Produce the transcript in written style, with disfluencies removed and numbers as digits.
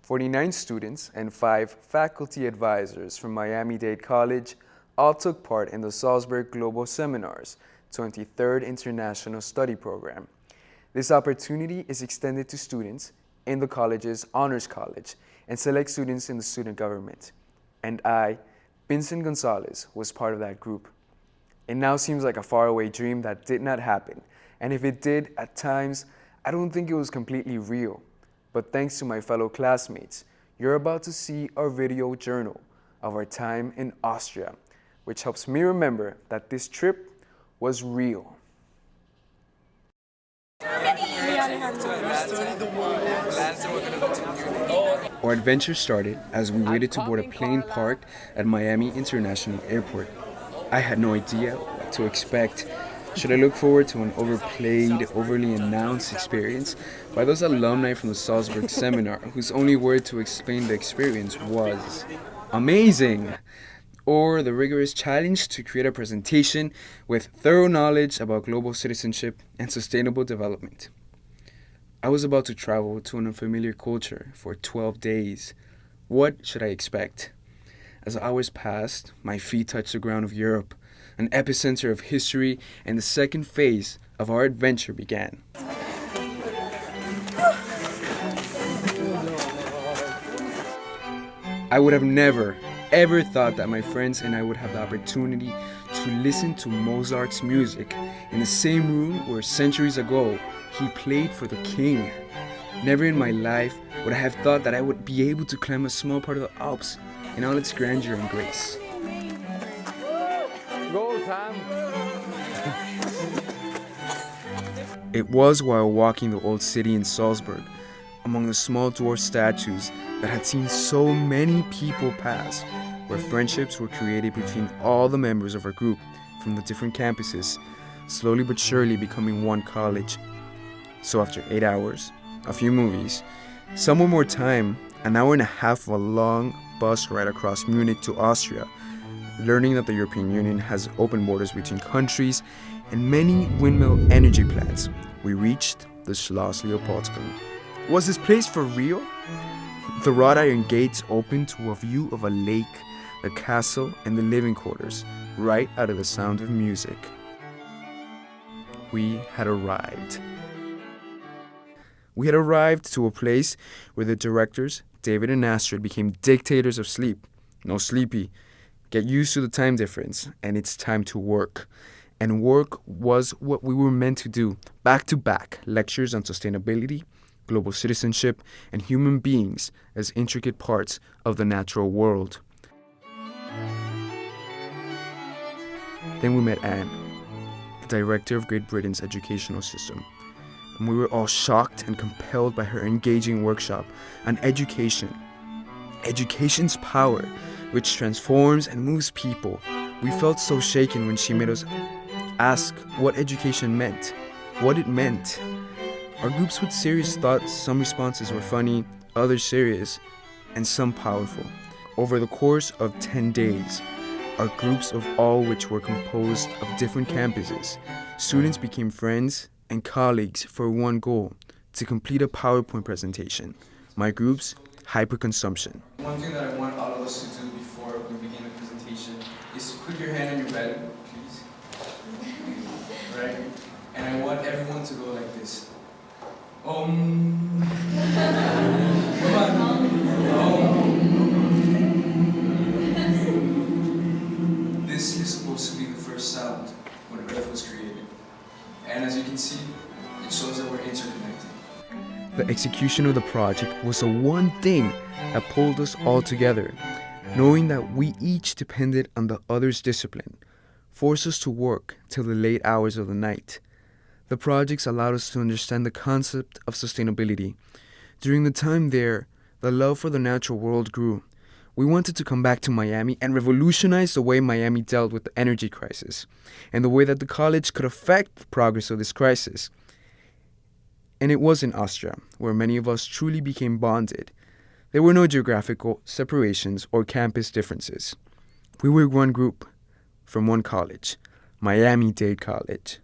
49 students and 5 faculty advisors from Miami Dade College all took part in the Salzburg Global Seminar's 23rd International Study Program. This opportunity is extended to students in the college's Honors College and select students in the student government. And I, Vincent Gonzalez, was part of that group. It now seems like a faraway dream that did not happen, and if it did, at times, I don't think it was completely real. But thanks to my fellow classmates, you're about to see our video journal of our time in Austria, which helps me remember that this trip was real. Our adventure started as we waited to board a plane parked at Miami International Airport. I had no idea what to expect. Should I look forward to an overplayed, overly announced experience by those alumni from the Salzburg seminar whose only word to explain the experience was amazing? Or the rigorous challenge to create a presentation with thorough knowledge about global citizenship and sustainable development? I was about to travel to an unfamiliar culture for 12 days. What should I expect? As hours passed, my feet touched the ground of Europe, an epicenter of history, and the second phase of our adventure began. I would have never, ever thought that my friends and I would have the opportunity to listen to Mozart's music in the same room where centuries ago he played for the king. Never in my life would I have thought that I would be able to climb a small part of the Alps in all its grandeur and grace. It was while walking the old city in Salzburg, among the small dwarf statues that had seen so many people pass, where friendships were created between all the members of our group from the different campuses, slowly but surely becoming one college. So after 8 hours, a few movies, some more time, an hour and a half of a long bus ride across Munich to Austria, learning that the European Union has open borders between countries and many windmill energy plants, we reached the Schloss Leopoldskirchen. Was this place for real? The wrought iron gates opened to a view of a lake, the castle, and the living quarters, right out of the sound of music. We had arrived. We had arrived to a place where the directors, David and Astrid, became dictators of sleep. No sleepy. Get used to the time difference, and it's time to work. And work was what we were meant to do. Back-to-back lectures on sustainability, global citizenship, and human beings as intricate parts of the natural world. Then we met Anne, the director of Great Britain's educational system. And we were all shocked and compelled by her engaging workshop on education. Education's power, which transforms and moves people. We felt so shaken when she made us ask what education meant, what it meant. Our groups with serious thoughts, some responses were funny, others serious, and some powerful. Over the course of 10 days, our groups of all which were composed of different campuses, students became friends and colleagues for one goal, to complete a PowerPoint presentation. My group's hyperconsumption. One thing that I want all of us to do before we begin the presentation is to put your hand on your belly, please. Right? And I want everyone to go like this. Come on. This is supposed to be the first sound when Earth was created. And as you can see, it shows that we're interconnected. The execution of the project was the one thing that pulled us all together, knowing that we each depended on the other's discipline, forced us to work till the late hours of the night. The projects allowed us to understand the concept of sustainability. During the time there, the love for the natural world grew. We wanted to come back to Miami and revolutionize the way Miami dealt with the energy crisis and the way that the college could affect the progress of this crisis. And it was in Austria where many of us truly became bonded. There were no geographical separations or campus differences. We were one group from one college, Miami Dade College.